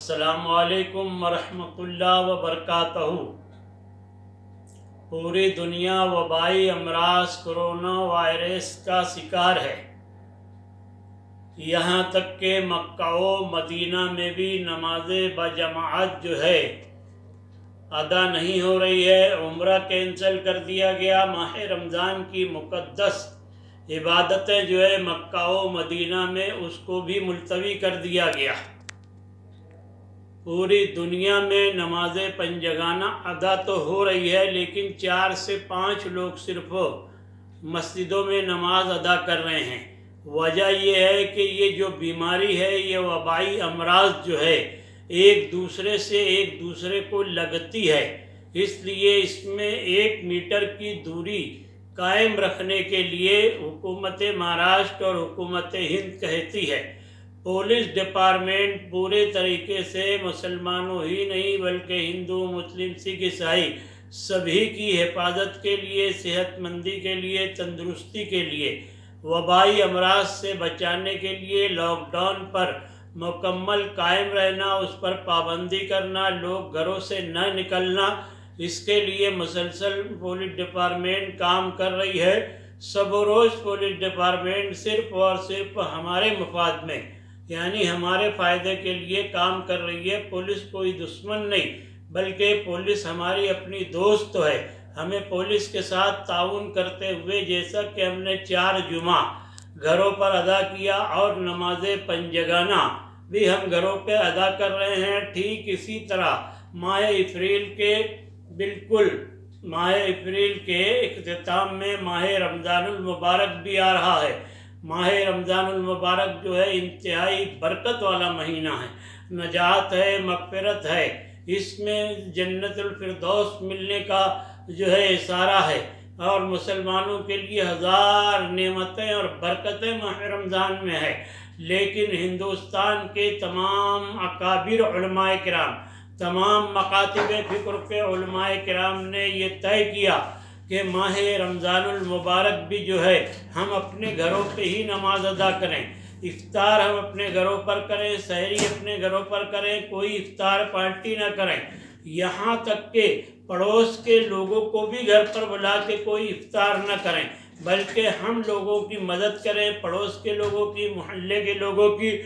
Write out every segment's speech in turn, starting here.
السلام علیکم ورحمۃ اللہ وبرکاتہ۔ پوری دنیا وبائی امراض کرونا وائرس کا شکار ہے۔ یہاں تک کہ مکہ و مدینہ میں بھی نماز بجماعت جو ہے ادا نہیں ہو رہی ہے۔ عمرہ کینسل کر دیا گیا۔ ماہ رمضان کی مقدس عبادتیں جو ہے مکہ و مدینہ میں اس کو بھی ملتوی کر دیا گیا۔ پوری دنیا میں نماز پنجگانہ ادا تو ہو رہی ہے، لیکن 4 سے 5 لوگ صرف مسجدوں میں نماز ادا کر رہے ہیں۔ وجہ یہ ہے کہ یہ جو بیماری ہے، یہ وبائی امراض جو ہے ایک دوسرے کو لگتی ہے، اس لیے اس میں 1 میٹر کی دوری قائم رکھنے کے لیے حکومت مہاراشٹر اور حکومت ہند کہتی ہے۔ پولیس ڈپارٹمنٹ پورے طریقے سے مسلمانوں ہی نہیں بلکہ ہندو، مسلم، سکھ، عیسائی سبھی کی حفاظت کے لیے، صحت مندی کے لیے، تندرستی کے لیے، وبائی امراض سے بچانے کے لیے لاک ڈاؤن پر مکمل قائم رہنا، اس پر پابندی کرنا، لوگ گھروں سے نہ نکلنا، اس کے لیے مسلسل پولیس ڈپارٹمنٹ کام کر رہی ہے۔ شب و روز پولیس ڈپارٹمنٹ صرف اور صرف ہمارے مفاد میں، یعنی ہمارے فائدے کے لیے کام کر رہی ہے۔ پولیس کوئی دشمن نہیں بلکہ پولیس ہماری اپنی دوست ہے۔ ہمیں پولیس کے ساتھ تعاون کرتے ہوئے، جیسا کہ ہم نے 4 جمعہ گھروں پر ادا کیا اور نماز پنجگانہ بھی ہم گھروں پہ ادا کر رہے ہیں، ٹھیک اسی طرح ماہ اپریل کے اختتام میں ماہ رمضان المبارک بھی آ رہا ہے۔ ماہ رمضان المبارک جو ہے انتہائی برکت والا مہینہ ہے، نجات ہے، مغفرت ہے، اس میں جنت الفردوس ملنے کا جو ہے اشارہ ہے، اور مسلمانوں کے لیے 1000 نعمتیں اور برکتیں ماہ رمضان میں ہے۔ لیکن ہندوستان کے تمام اکابر علماء کرام، تمام مکاتب فکر کے علماء کرام نے یہ طے کیا کہ ماہ رمضان المبارک بھی جو ہے ہم اپنے گھروں پہ ہی نماز ادا کریں، افطار ہم اپنے گھروں پر کریں، سحری اپنے گھروں پر کریں، کوئی افطار پارٹی نہ کریں، یہاں تک کہ پڑوس کے لوگوں کو بھی گھر پر بلا کے کوئی افطار نہ کریں، بلکہ ہم لوگوں کی مدد کریں، پڑوس کے لوگوں کی، محلے کے لوگوں کی،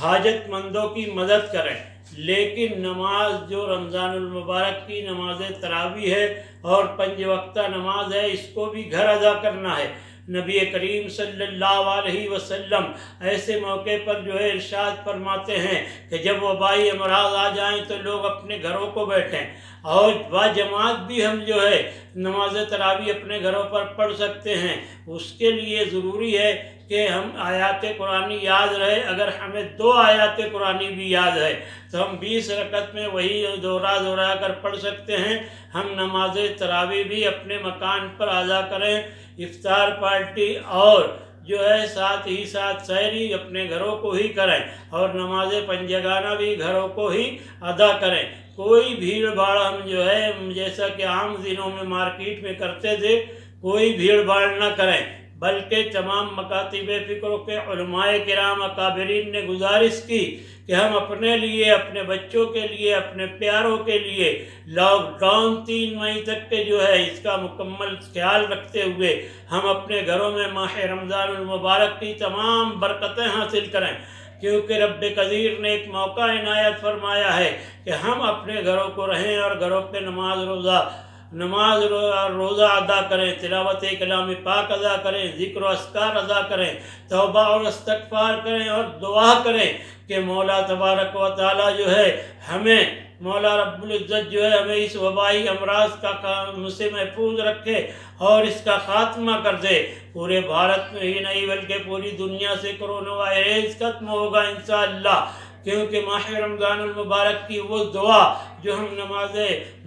حاجت مندوں کی مدد کریں۔ لیکن نماز جو رمضان المبارک کی نماز تراویح ہے اور 5 وقتہ نماز ہے، اس کو بھی گھر ادا کرنا ہے۔ نبی کریم صلی اللہ علیہ وسلم ایسے موقع پر جو ہے ارشاد فرماتے ہیں کہ جب وبائی امراض آ جائیں تو لوگ اپنے گھروں کو بیٹھیں، اور باجماعت بھی ہم جو ہے نماز تراویح اپنے گھروں پر پڑھ سکتے ہیں۔ اس کے لیے ضروری ہے کہ ہم آیات قرآنی یاد رہے۔ اگر ہمیں 2 آیات قرآنی بھی یاد ہے تو ہم 20 رکعت میں وہی دوہرا کر پڑھ سکتے ہیں۔ ہم نماز تراویح بھی اپنے مکان پر ادا کریں، افطار پارٹی اور جو ہے ساتھ ہی ساتھ سحری اپنے گھروں کو ہی کریں، اور نماز پنجگانہ بھی گھروں کو ہی ادا کریں۔ کوئی بھیڑ بھاڑ ہم جو ہے جیسا کہ عام دنوں میں مارکیٹ میں کرتے تھے، کوئی بھیڑ بھاڑ نہ کریں، بلکہ تمام مکاتب فکر کے علماء کرام اکابرین نے گزارش کی کہ ہم اپنے لیے، اپنے بچوں کے لیے، اپنے پیاروں کے لیے لاک ڈاؤن 3 مئی تک کے جو ہے اس کا مکمل خیال رکھتے ہوئے ہم اپنے گھروں میں ماہ رمضان المبارک کی تمام برکتیں حاصل کریں، کیونکہ رب قدیر نے ایک موقع عنایت فرمایا ہے کہ ہم اپنے گھروں کو رہیں اور گھروں پہ نماز اور روزہ ادا کریں، تلاوت کلام پاک ادا کریں، ذکر و اذکار ادا کریں، توبہ اور استغفار کریں، اور دعا کریں کہ مولا تبارک و تعالی جو ہے ہمیں، مولا رب العزت جو ہے ہمیں اس وبائی امراض سے محفوظ رکھے اور اس کا خاتمہ کر دے۔ پورے بھارت میں ہی نہیں بلکہ پوری دنیا سے کرونا وائرس ختم ہوگا انشاءاللہ، کیونکہ ماہ رمضان المبارک کی وہ دعا جو ہم نماز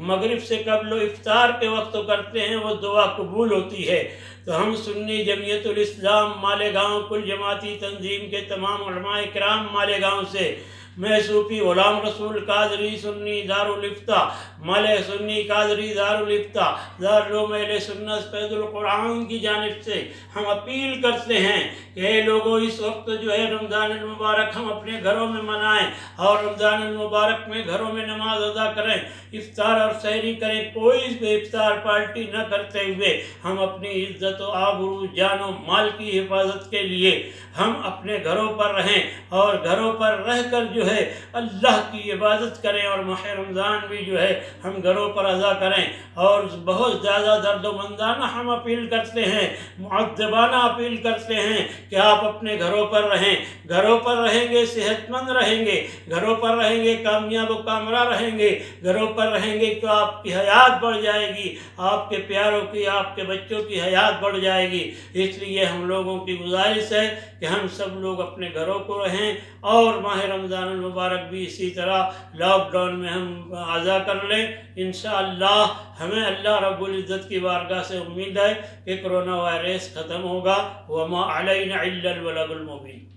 مغرب سے قبل و افطار کے وقت کرتے ہیں، وہ دعا قبول ہوتی ہے۔ تو ہم سنی جمعیت الاسلام مالیگاؤں کل جماعتی تنظیم کے تمام علماء کرام مالیگاؤں سے میں صوفی غلام رسول قادری سنی دارالفتہ ملے سنی قادری دارالفتہ دارالعلوم اہل سنت فیض القرآن کی جانب سے ہم اپیل کرتے ہیں کہ اے لوگوں اس وقت جو ہے رمضان المبارک ہم اپنے گھروں میں منائیں اور رمضان المبارک میں گھروں میں نماز ادا کریں، افطار اور سحری کریں، کوئی افطار پارٹی نہ کرتے ہوئے ہم اپنی عزت و آبرو جان و مال کی حفاظت کے لیے ہم اپنے گھروں پر رہیں اور گھروں پر رہ کر جو ہے اللہ کی عبادت کریں اور ماہ رمضان بھی جو ہے ہم گھروں پر ادا کریں۔ اور بہت زیادہ درد و مندانہ ہم اپیل کرتے ہیں، معذبانہ اپیل کرتے ہیں کہ آپ اپنے گھروں پر رہیں، گھروں پر رہیں گے صحت مند رہیں گے، گھروں پر رہیں گے کامیاب و کامرہ رہیں گے، گھروں پر رہیں گے تو آپ کی حیات بڑھ جائے گی، آپ کے پیاروں کی، آپ کے بچوں کی حیات بڑھ جائے گی۔ اس لیے ہم لوگوں کی گزارش ہے کہ ہم سب لوگ اپنے گھروں کو رہیں اور ماہ رمضان المبارک بھی اسی طرح لاک ڈاؤن میں ہم ادا کر لیں۔ انشاءاللہ ہمیں اللہ رب العزت کی بارگاہ سے امید ہے کہ کرونا وائرس ختم ہوگا۔ وما علینا الا البلاغ المبین۔